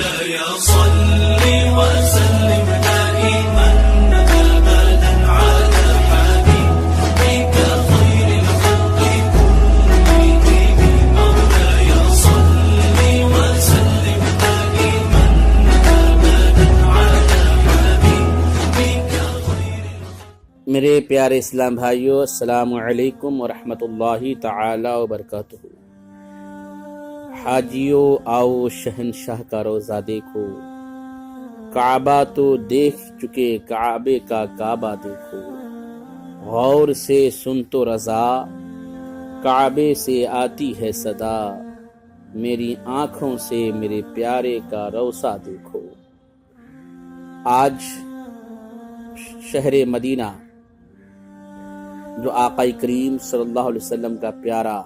مولاي صل وسلم دائما أبدا على حبيبك خير الخلق كلهم مولاي صل وسلم دائما أبدا على حبيبك خير. میرے پیارے اسلام بھائیو، السلام علیکم ورحمۃ اللہ تعالی وبرکاتہ۔ حاجیو آؤ شہنشاہ کا روزہ دیکھو، کعبہ تو دیکھ چکے کعبے کا کعبہ دیکھو، غور سے سن تو رضا کعبے سے آتی ہے صدا، میری آنکھوں سے میرے پیارے کا روضہ دیکھو۔ آج شہر مدینہ جو آقا کریم صلی اللہ علیہ وسلم کا پیارا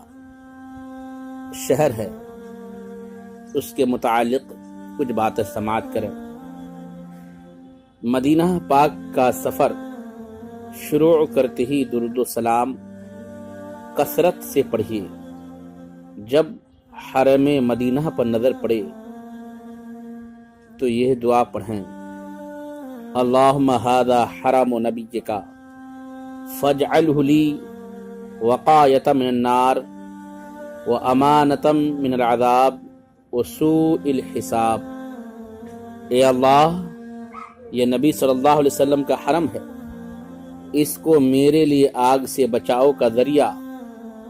شہر ہے، اس کے متعلق کچھ باتیں سماعت کریں۔ مدینہ پاک کا سفر شروع کرتے ہی درود و سلام کثرت سے پڑھیے۔ جب حرم مدینہ پر نظر پڑے تو یہ دعا پڑھیں: اللہم ھذا حرم نبیک فاجعلہ لی وقایۃ من النار وامانۃ من العذاب وسوء الحساب۔ اے اللہ، یہ نبی صلی اللہ علیہ وسلم کا حرم ہے، اس کو میرے لیے آگ سے بچاؤ کا ذریعہ،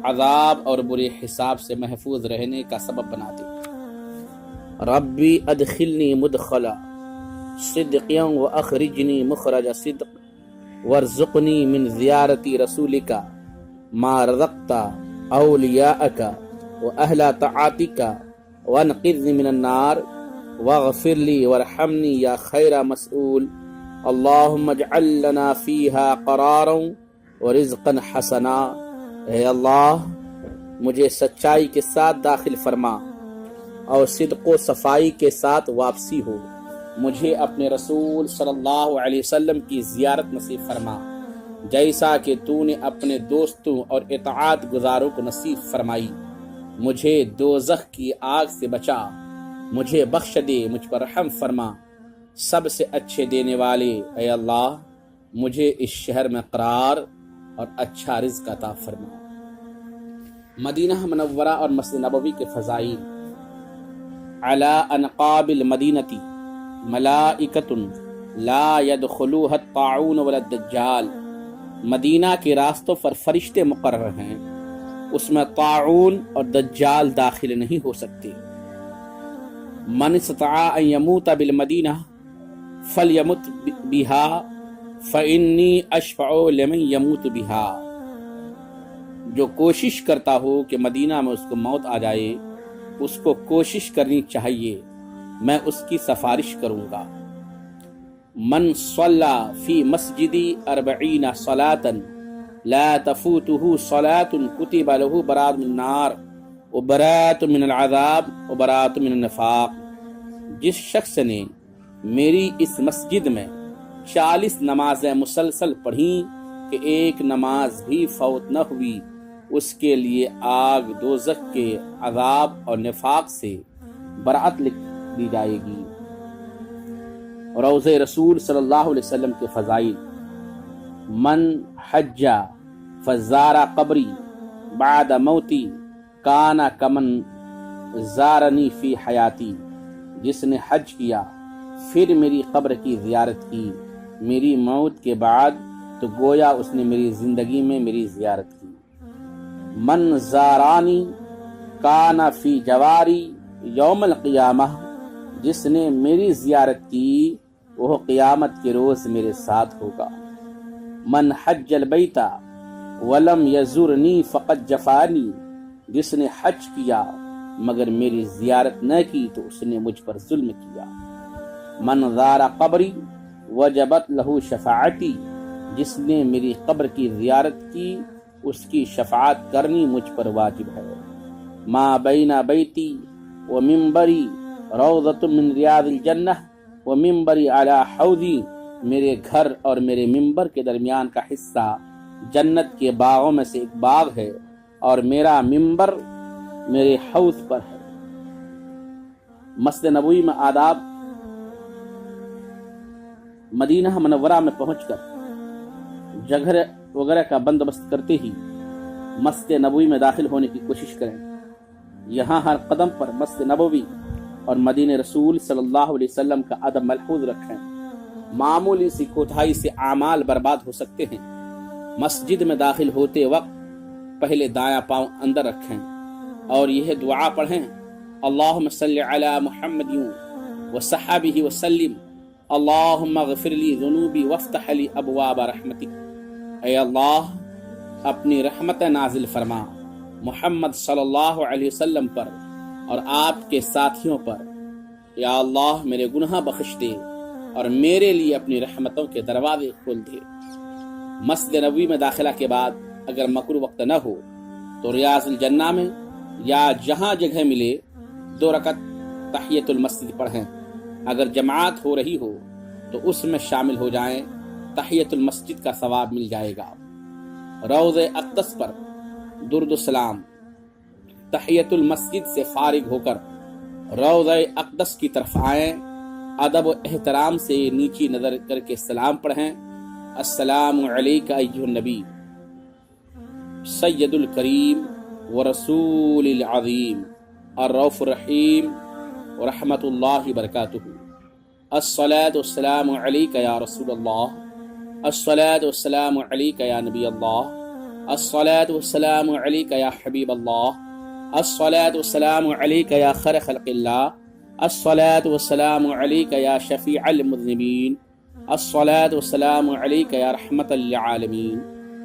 عذاب اور برے حساب سے محفوظ رہنے کا سبب بنا دے۔ ربی ادخلنی مدخل صدق واخرجنی مخرج صدق وارزقنی من زیارت رسولک ما رزقت اولیاءک واہل طاعتک وانقذنی من النار واغفر لی وارحمنی یا خیر مسئول۔ اللہم اجعل لنا فیہا قرارا ورزقا حسنا۔ اے اللہ، مجھے سچائی کے ساتھ داخل فرما اور صدق و صفائی کے ساتھ واپسی ہو۔ مجھے اپنے رسول صلی اللہ علیہ وسلم کی زیارت نصیب فرما، جیسا کہ تو نے اپنے دوستوں اور اطاعت گزاروں کو نصیب فرمائی۔ مجھے دوزخ کی آگ سے بچا، مجھے بخش دے، مجھ پر رحم فرما، سب سے اچھے دینے والے اے اللہ، مجھے اس شہر میں قرار اور اچھا رزق عطا فرما۔ مدینہ منورہ اور مسجد نبوی کے فضائل۔ علی انقاب المدینہ ملائکۃ لا يدخلوها الطاعون ولا الدجال۔ مدینہ کے راستوں پر فرشتے مقرر ہیں، اس میں طاعون اور دجال داخل نہیں ہو سکتے۔ من استطاع ان يموت بالمدینہ فلیمت بها فانی اشفع لمن يموت بها۔ جو کوشش کرتا ہو کہ مدینہ میں اس کو موت آ جائے، اس کو کوشش کرنی چاہیے، میں اس کی سفارش کروں گا۔ من صلی فی مسجدی 40 صلاۃ لا تفوتہ صلاۃ کتب لہ برات من النار وبرات من العذاب وبرات من النفاق۔ جس شخص نے میری اس مسجد میں 40 نمازیں مسلسل پڑھیں کہ ایک نماز بھی فوت نہ ہوئی، اس کے لیے آگ دوزخ کے عذاب اور نفاق سے برات لکھ دی جائے گی۔ روضہ رسول صلی اللہ علیہ وسلم کے فضائل۔ من حج فزار قبری بعد موتی کان کمن زارنی فی حیاتی۔ جس نے حج کیا پھر میری قبر کی زیارت کی میری موت کے بعد، تو گویا اس نے میری زندگی میں میری زیارت کی۔ من زارانی کان فی جواری یوم القیامہ۔ جس نے میری زیارت کی وہ قیامت کے روز میرے ساتھ ہوگا۔ من حج البیت ولم یزرنی فقد جفانی۔ جس نے حج کیا مگر میری زیارت نہ کی تو اس نے مجھ پر ظلم کیا۔ من زار قبری وجبت لہ شفاعتی۔ جس نے میری قبر کی زیارت کی اس کی شفاعت کرنی مجھ پر واجب ہے۔ ما بین بیتی و منبری روضۃ من ریاض الجنہ و منبری علی حوضی۔ میرے گھر اور میرے منبر کے درمیان کا حصہ جنت کے باغوں میں سے ایک باغ ہے، اور میرا منبر میرے حوض پر ہے۔ مسجد نبوی میں آداب، مدینہ منورہ میں پہنچ کر جگہ وغیرہ کا بندوبست کرتے ہی مسجد نبوی میں داخل ہونے کی کوشش کریں۔ یہاں ہر قدم پر مسجد نبوی اور مدینہ رسول صلی اللہ علیہ وسلم کا ادب ملحوظ رکھیں۔ معمولی سی کوتاہی سے اعمال برباد ہو سکتے ہیں۔ مسجد میں داخل ہوتے وقت پہلے دایاں پاؤں اندر رکھیں اور یہ دعا پڑھیں: اللہم صلی علی محمد وصحبہ وسلم، اللہم اغفر لی ذنوبی وافتح لی ابواب رحمتک۔ اے اللہ اپنی رحمت نازل فرما محمد صلی اللہ علیہ وسلم پر اور آپ کے ساتھیوں پر۔ یا اللہ میرے گناہ بخش دے اور میرے لیے اپنی رحمتوں کے دروازے کھول دے۔ مسجد نبوی میں داخلہ کے بعد اگر مکروہ وقت نہ ہو تو ریاض الجنہ میں یا جہاں جگہ ملے 2 رکعت تحیۃ المسجد پڑھیں۔ اگر جماعت ہو رہی ہو تو اس میں شامل ہو جائیں، تحیۃ المسجد کا ثواب مل جائے گا۔ روضہ اقدس پر درود السلام، تحیۃ المسجد سے فارغ ہو کر روضہ اقدس کی طرف آئیں، ادب و احترام سے نیچی نظر کر کے سلام پڑھیں: السلام علیک ایھا النبی سید الکریم ورسول العظیم الرؤوف الرحیم ورحمۃ اللہ وبرکاتہ۔ الصلاۃ والسلام علیک یا رسول اللہ، الصلاۃ والسلام علیک یا نبی اللہ، الصلاۃ والسلام علیک یا حبیب اللہ، الصلاۃ والسلام علیک یا خیر خلق اللہ، الصلاۃ والسلام علیک یا شفیع المذنبین، الصلاۃ والسلام علیک یا رحمۃ للعالمین،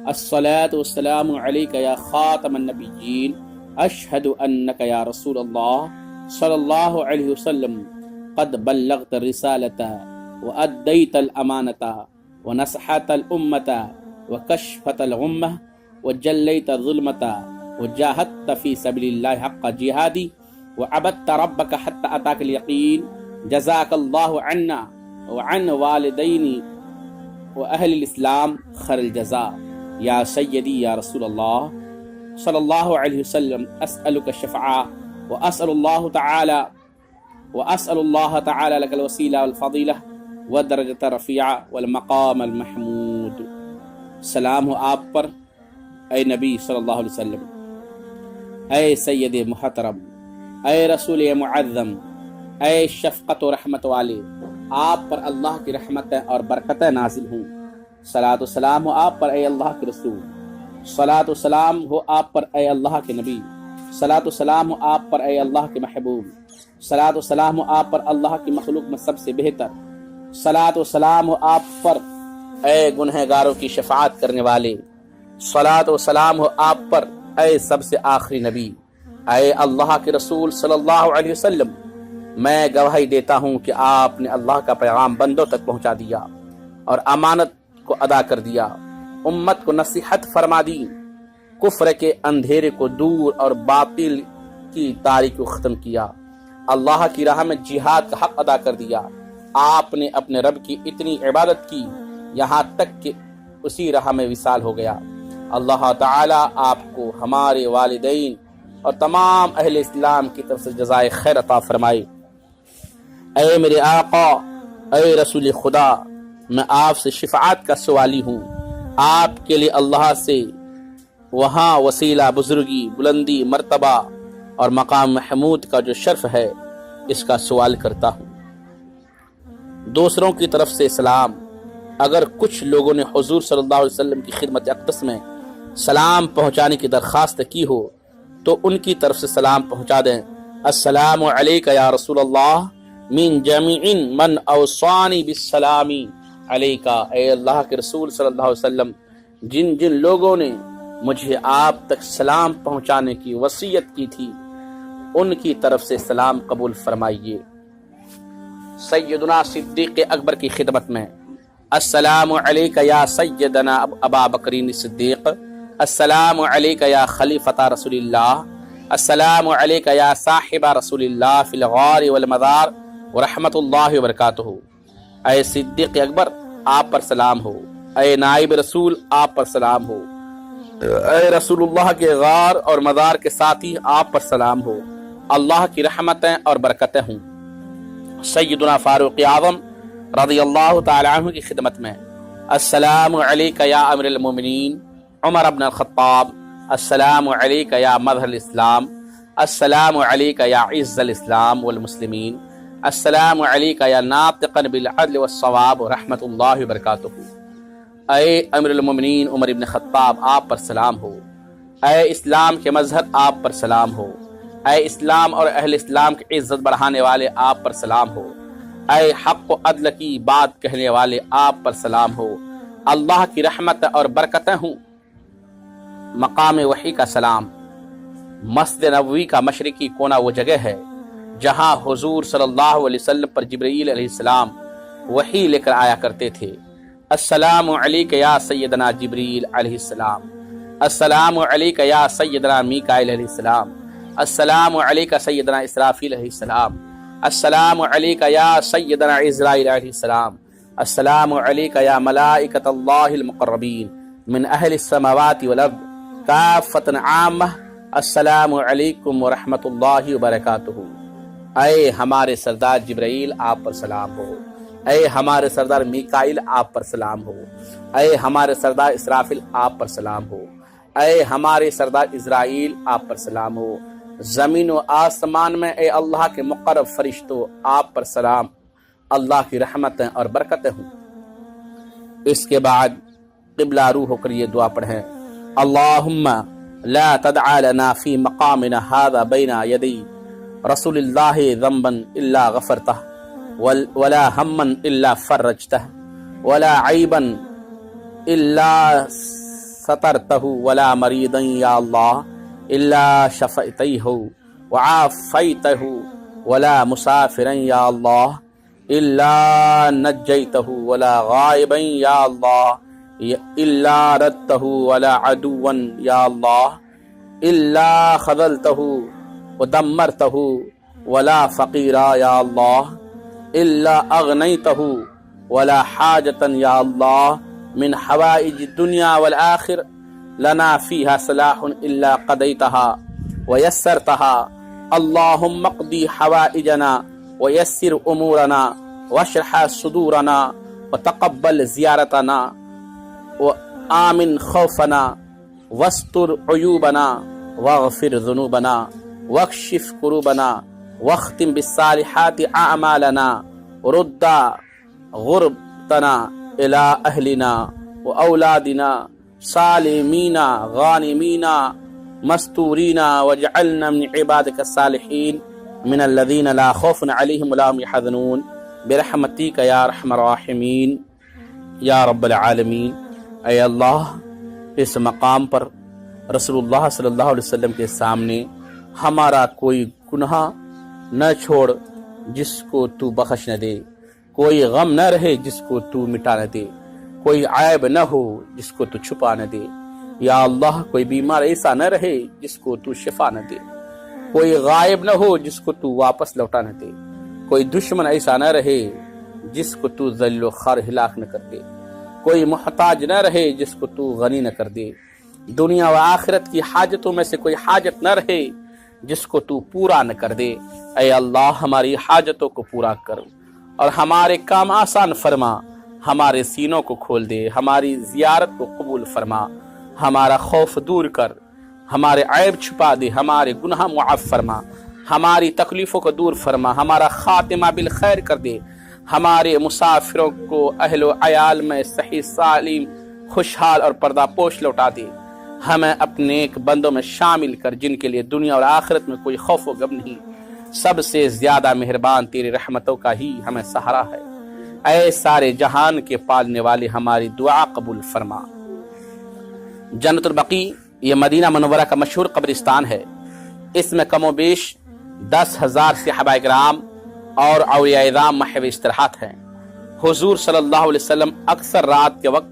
الصلاۃ والسلام علیک یا خاتم النبیین، اشہد انک یا رسول اللہ صلی اللہ علیہ وسلم قد بلغت الرسالۃ وادیت الامانۃ ونصحت الامۃ وکشفت الغمۃ وجلیت الظلمۃ وجاہدت فی سبیل اللہ حق جہادی وعبدت ربک حتی اتاک الیقین، جزاک اللہ عنا وعن والدینی واہل الاسلام خیر الجزاء۔ یا سیدی یا رسول اللہ صلی اللہ علیہ وسلم اسألک الشفاعہ واسأل اللہ تعالی لک الوسیلہ والفضیلہ والدرجۃ الرفیعہ والمقام المحمود۔ سلام ہو آپ پر اے نبی صلی اللہ علیہ وسلم، اے سید محترم، اے رسول معظم، اے شفقت و رحمت والے، آپ پر اللہ کی رحمتیں اور برکتیں نازل ہوں۔ صلاۃ و سلام ہو آپ پر اے اللہ کے رسول، صلاۃ و سلام ہو آپ پر اے اللہ کے نبی، صلاۃ و سلام ہو آپ پر اے اللہ کے محبوب، صلاۃ و سلام ہو آپ پر اللہ کی مخلوق میں سب سے بہتر، صلاۃ و سلام ہو آپ پر اے گنہگاروں کی شفاعت کرنے والے، صلاۃ و سلام ہو آپ پر اے سب سے آخری نبی، اے اللہ کے رسول صلی اللہ علیہ وسلم۔ میں گواہی دیتا ہوں کہ آپ نے اللہ کا پیغام بندوں تک پہنچا دیا اور امانت کو ادا کر دیا، امت کو نصیحت فرما دی، کفر کے اندھیرے کو دور اور باطل کی تاریکی کو ختم کیا، اللہ کی راہ میں جہاد کا حق ادا کر دیا۔ آپ نے اپنے رب کی اتنی عبادت کی یہاں تک کہ اسی راہ میں وصال ہو گیا۔ اللہ تعالی آپ کو، ہمارے والدین اور تمام اہل اسلام کی طرف سے جزائے خیر عطا فرمائے۔ اے میرے آقا، اے رسول خدا، میں آپ سے شفاعت کا سوالی ہوں۔ آپ کے لیے اللہ سے وہاں وسیلہ، بزرگی، بلندی، مرتبہ اور مقام محمود کا جو شرف ہے اس کا سوال کرتا ہوں۔ دوسروں کی طرف سے سلام۔ اگر کچھ لوگوں نے حضور صلی اللہ علیہ وسلم کی خدمت اقدس میں سلام پہنچانے کی درخواست کی ہو تو ان کی طرف سے سلام پہنچا دیں۔ السلام علیک یا رسول اللہ من جمیع من اوصانی بالسلام علیکہ۔ اے اللہ کے رسول صلی اللہ علیہ وسلم، جن جن لوگوں نے مجھے آپ تک سلام پہنچانے کی وصیت کی تھی ان کی طرف سے سلام قبول فرمائیے۔ سیدنا صدیق اکبر کی خدمت میں السلام علیک یا سیدنا ابا بکر صدیق، السلام علیک یا خلیفۃ رسول اللہ، السلام علیک یا صاحب رسول اللہ فی الغار والمدار ورحمۃ اللہ وبرکاتہ۔ اے صدیق اکبر، آپ پر سلام ہو۔ اے نائب رسول، آپ پر سلام ہو۔ اے رسول اللہ کے غار اور مدار کے ساتھی، آپ پر سلام ہو۔ اللہ کی رحمتیں اور برکتیں ہوں۔ سیدنا فاروق اعظم رضی اللہ تعالی عنہ کی خدمت میں السلام علیک یا امیر المومنین عمر بن الخطاب، السلام علیک یا مظہر الاسلام، السلام علیک یا عز الاسلام والمسلمین، السلام علیک یا ناطقا بالعدل والصواب ورحمۃ اللہ وبرکاتہ۔ اے امیر المومنین عمر بن خطاب، آپ پر سلام ہو۔ اے اسلام کے مظہر، آپ پر سلام ہو۔ اے اسلام اور اہل اسلام کی عزت بڑھانے والے، آپ پر سلام ہو۔ اے حق و عدل کی بات کہنے والے، آپ پر سلام ہو۔ اللہ کی رحمت اور برکتیں ہوں۔ مقام وحی کا سلام۔ مسجد نبوی کا مشرقی کونا وہ جگہ ہے جہاں حضور صلی اللہ علیہ وسلم پر جبرائیل علیہ السلام وحی لے کر آیا کرتے تھے۔ السلام علیک یا سیدنا جبرائیل علیہ السلام، السلام علیک یا سیدنا میکائیل علیہ السلام، السلام علیک سیدنا اسرافیل علیہ السلام، السلام علیک یا سیدنا عزرائیل علیہ السلام، السلام علیک یا ملائکۃ اللہ المقربین من اہل السماوات والارض کافۃ عامہ، السلام علیکم ورحمۃ اللہ وبرکاتہ۔ اے ہمارے سردار جبرائیل، آپ پر سلام ہو۔ اے ہمارے سردار میکائیل، آپ پر سلام ہو۔ اے ہمارے سردار اسرافیل، آپ پر سلام ہو۔ اے ہمارے سردار اسرائیل، آپ پر سلام ہو۔ زمین و آسمان میں اے اللہ کے مقرب فرشتوں، آپ پر سلام، اللہ کی رحمتیں اور برکتیں ہوں۔ اس کے بعد قبلہ رو ہو کر یہ دعا پڑھیں۔ اللہم لا تدع لنا فی مقامنا هذا بین یدی رسول اللہ ذنبا الا غفرتہ ولا ہما الا فرجتہ ولا عیبا الا سترتہ ولا مریضا یا اللہ الا شفیتہ وعافیتہ ولا مسافرا یا اللہ الا نجیتہ ولا غائبا یا اللہ الا ردتہ ولا عدوا یا اللہ الا خذلتہ ودمرتہ ولا فقیرا یا اللہ الا اغنیتہ ولا حاجتا یا اللہ من حوائج الدنیا والآخر لنا فیہا صلاح الا قضیتها ویسرتها اللہم اقضی حوائجنا ویسر امورنا واشرح صدورنا وتقبل زیارتنا وآمن خوفنا واستر عیوبنا واغفر ذنوبنا واکشف کروبنا واختم بالصالحات اعمالنا ورد غربتنا الى اہلنا واولادنا سالمین غانمین مستورین واجعلنا من عبادك الصالحین من الذین لا خوف علیہم ولا هم يحزنون برحمتک یا ارحم الراحمین یا رب العالمین۔ اے اللہ، اس مقام پر رسول اللہ صلی اللہ علیہ وسلم کے سامنے ہمارا کوئی گناہ نہ چھوڑ جس کو تو بخش نہ دے، کوئی غم نہ رہے جس کو تو مٹا نہ دے، کوئی عیب نہ ہو جس کو تو چھپا نہ دے۔ یا اللہ، کوئی بیمار ایسا نہ رہے جس کو تو شفا نہ دے، کوئی غائب نہ ہو جس کو تو واپس لوٹا نہ دے، کوئی دشمن ایسا نہ رہے جس کو تو ذلیل و خوار ہلاک نہ کر دے، کوئی محتاج نہ رہے جس کو تو غنی نہ کر دے، دنیا و آخرت کی حاجتوں میں سے کوئی حاجت نہ رہے جس کو تو پورا نہ کر دے۔ اے اللہ، ہماری حاجتوں کو پورا کر اور ہمارے کام آسان فرما، ہمارے سینوں کو کھول دے، ہماری زیارت کو قبول فرما، ہمارا خوف دور کر، ہمارے عیب چھپا دے، ہمارے گناہ معاف فرما، ہماری تکلیفوں کو دور فرما، ہمارا خاتمہ بالخیر کر دے، ہمارے مسافروں کو اہل و عیال میں صحیح سالم خوشحال اور پردہ پوش لوٹا دے، ہمیں اپنے ایک بندوں میں شامل کر جن کے لیے دنیا اور آخرت میں کوئی خوف و غم نہیں۔ سب سے زیادہ مہربان تیری رحمتوں کا ہی ہمیں سہارا ہے۔ اے سارے جہان کے پالنے والے، ہماری دعا قبول فرما۔ جنت البقیع یہ مدینہ منورہ کا مشہور قبرستان ہے۔ اس میں کم و بیش 10,000 صحابہ کرام اور اولیاء اعظام محو استراحت ہیں۔ حضور صلی اللہ علیہ وسلم اکثر رات کے وقت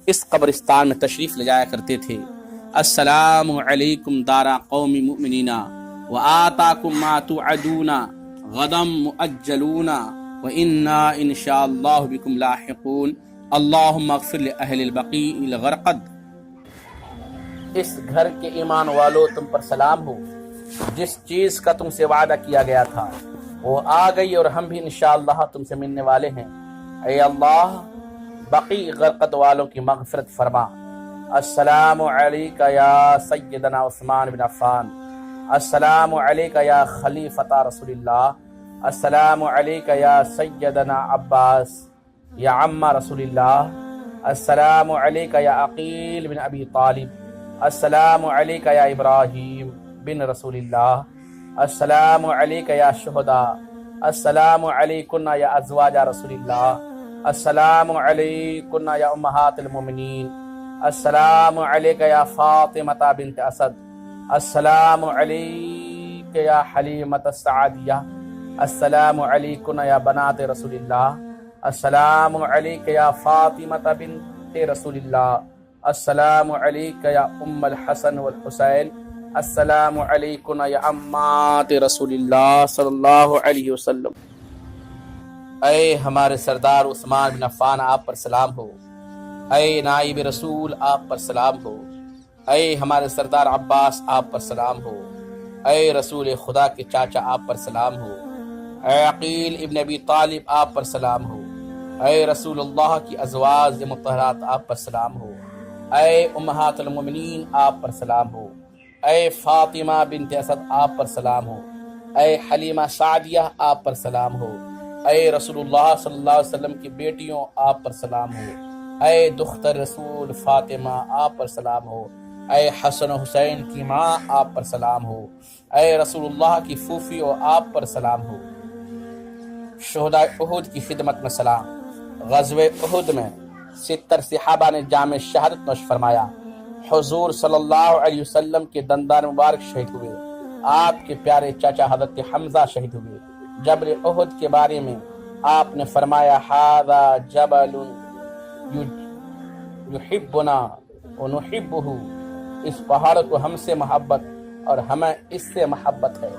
اس قبرستان میں تشریف لے جایا کرتے تھے۔ السلام علیکم دارا قوم مؤمنین وآتاکم ما توعدون غدا مؤجلون وإنا انشاءاللہ بکم لاحقون اللہم اغفر لأہل البقیع الغرقد۔ اس گھر کے ایمان والو، تم پر سلام ہو۔ جس چیز کا تم سے وعدہ کیا گیا تھا وہ آ گئی اور ہم بھی انشاءاللہ تم سے ملنے والے ہیں۔ اے اللہ بقی غرقت والوں کی مغفرت فرما۔ السلام علیکہ یا سیدنا عثمان بن عفان، السلام علیکہ یا خلیفۃ رسول اللہ، السلام علیکہ یا سیدنا عباس یا عم رسول اللہ، السلام علیکہ یا عقیل بن ابی طالب، السلام علیکہ یا ابراہیم بن رسول اللہ، السلام علیکہ یا شہداء، السلام علیکن یا ازواج رسول اللہ، السلام علیکن یا امہات المومنین، السلام علیکہ یا فاطمہ بنت اسد، السلام علیکہ یا حلیمۃ السعدیہ، السلام علیکن یا بنات رسول اللہ، السلام علیکہ یا فاطمہ بنت رسول اللہ، السلام علیکہ یا ام الحسن والحسین، السلام علیکم یا امات رسول اللہ صلی اللہ علیہ وسلم۔ اے ہمارے سردار عثمان بن عفان آپ پر سلام ہو، اے نائب رسول آپ پر سلام ہو، اے ہمارے سردار عباس آپ پر سلام ہو، اے رسول خدا کے چاچا آپ پر سلام ہو، اے عقیل ابن ابی طالب آپ پر سلام ہو، اے رسول اللہ کی ازواج مطہرات آپ پر سلام ہو، اے امہات المومنین آپ پر سلام ہو، اے فاطمہ بنت اسد آپ پر سلام ہو، اے حلیمہ سعدیہ آپ پر سلام ہو، اے رسول اللہ صلی اللہ علیہ وسلم کی بیٹیوں آپ پر سلام ہو، اے دختر رسول فاطمہ آپ پر سلام ہو، اے حسن و حسین کی ماں آپ پر سلام ہو، اے رسول اللہ کی پھوپھیوں آپ پر سلام ہو۔ شہداء احد کی خدمت میں سلام۔ غزوہ احد میں 70 صحابہ نے جام شہادت نوش فرمایا۔ حضور صلی اللہ علیہ وسلم کے دندان مبارک شہید ہوئے۔ آپ کے پیارے چاچا حضرت حمزہ شہید ہوئے۔ جبل احد کے بارے میں آپ نے فرمایا ھذا جبل یحبنا ونحبہ، اس پہاڑ کو ہم سے محبت اور ہمیں اس سے محبت ہے۔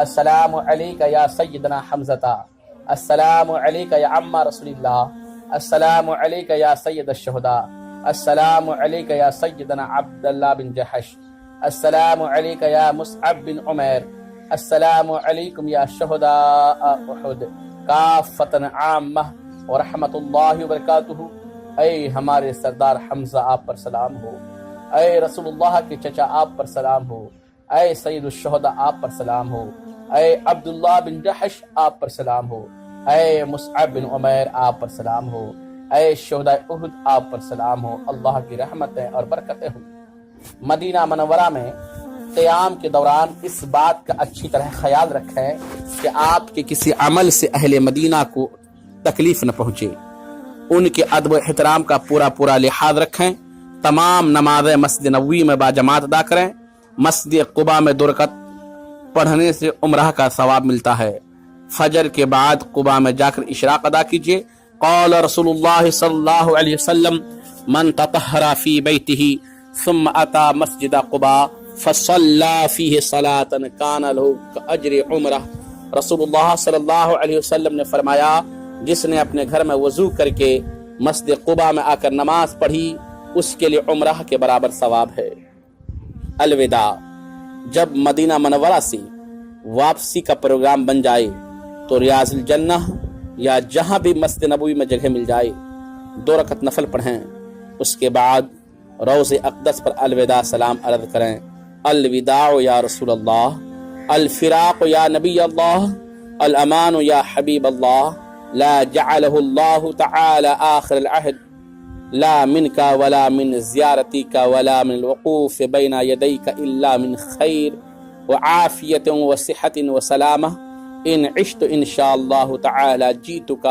السلام علیکہ یا سیدنا حمزہ، السلام علیکہ یا عم رسول اللہ، السلام علیکہ یا سید الشہداء، السلام علیکہ یا سیدنا عبداللہ بن جحش، السلام علیکہ یا مصعب بن عمیر، السلام علیکم یا شہداء احد کافۃ عامہ ورحمۃ اللہ وبرکاتہ۔ اے ہمارے سردار حمزہ آپ پر سلام ہو، اے رسول اللہ کے چچا آپ پر سلام ہو، اے سید الشہداء آپ پر سلام ہو، اے عبداللہ بن جحش آپ پر سلام ہو، اے مصعب بن عمیر آپ پر سلام ہو، اے شہداء احد آپ پر سلام ہو۔ اللہ کی رحمتیں اور برکتیں ہوں۔ مدینہ منورہ میں قیام کے دوران اس بات کا اچھی طرح خیال رکھیں کہ آپ کے کسی عمل سے اہل مدینہ کو تکلیف نہ پہنچے۔ ان کے ادب و احترام کا پورا لحاظ رکھیں۔ تمام نمازیں مسجد نبوی میں باجماعت ادا کریں۔ مسجد قباء میں 2 رکعت پڑھنے سے عمرہ کا ثواب ملتا ہے۔ فجر کے بعد قباء میں جا کر اشراق ادا کیجیے۔ قال رسول اللہ صلی اللہ علیہ وسلم من تطہر فی بیتہ ثم اتی مسجد قباء فصلی فیہ صلاۃ کان لہ کاجر عمرہ۔ رسول اللہ صلی اللہ علیہ وسلم نے فرمایا جس نے اپنے گھر میں وضو کر کے مسجد قباء میں آ کر نماز پڑھی اس کے لیے عمرہ کے برابر ثواب ہے۔ الوداع۔ جب مدینہ منورہ سے واپسی کا پروگرام بن جائے تو ریاض الجنہ یا جہاں بھی مسجد نبوی میں جگہ مل جائے 2 رکعت نفل پڑھیں۔ اس کے بعد روضہ اقدس پر الوداع سلام عرض کریں۔ الوداع یا رسول اللہ، الفراق یا نبی اللہ، الامان یا حبیب اللہ، لا جعلہ اللہ تعالی آخر العہد لا منک ولا من زیارتک ولا من الوقوف بین یدیک الا من خیر وعافیت وصحت وسلامہ۔ ان عشت ان شاء اللہ تعالی جیتک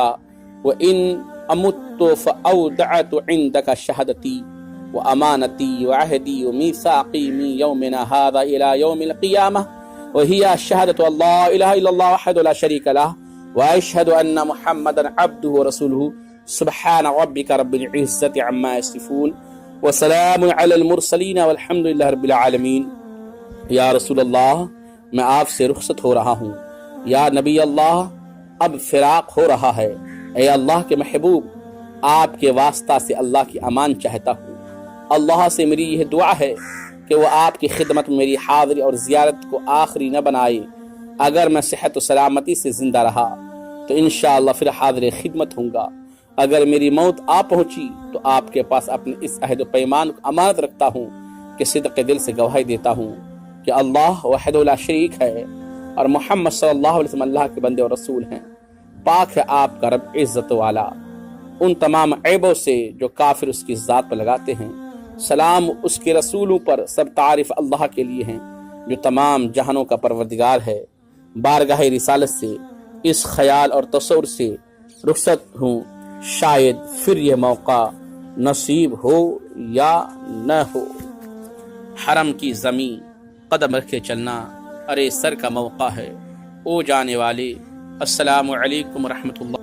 وان امت فاودعت عندک شہادتی وامانتی وعہدی ومیثاقی من یومنا هذا الى یوم القیامہ وهي شهادة الله إله إلا الله وحده لا شريك له وأشهد أن محمدا عبده ورسوله سبحان ربك رب العزة عما يصفون وسلام على المرسلين والحمد لله رب العالمين۔ یا رسول اللہ میں آپ سے رخصت ہو رہا ہوں۔ یا نبی اللہ اب فراق ہو رہا ہے۔ اے اللہ کے محبوب آپ کے واسطہ سے اللہ کی امان چاہتا ہوں۔ اللہ سے میری یہ دعا ہے کہ وہ آپ کی خدمت میں میری حاضری اور زیارت کو آخری نہ بنائے۔ اگر میں صحت و سلامتی سے زندہ رہا تو انشاءاللہ پھر حاضر خدمت ہوں گا، اگر میری موت آ پہنچی تو آپ کے پاس اپنے اس عہد و پیمان کو امانت رکھتا ہوں کہ صدق دل سے گواہی دیتا ہوں کہ اللہ وحدہ لا شریک ہے اور محمد صلی اللہ علیہ وسلم اللہ کے بندے اور رسول ہیں۔ پاک ہے آپ کا رب عزت والا ان تمام عیبوں سے جو کافر اس کی ذات پر لگاتے ہیں۔ سلام اس کے رسولوں پر، سب تعریف اللہ کے لیے ہیں جو تمام جہانوں کا پروردگار ہے۔ بارگاہ رسالت سے اس خیال اور تصور سے رخصت ہوں، شاید پھر یہ موقع نصیب ہو یا نہ ہو۔ حرم کی زمین قدم رکھے چلنا ارے سر کا موقع ہے۔ او جانے والے، السلام علیکم ورحمۃ اللہ۔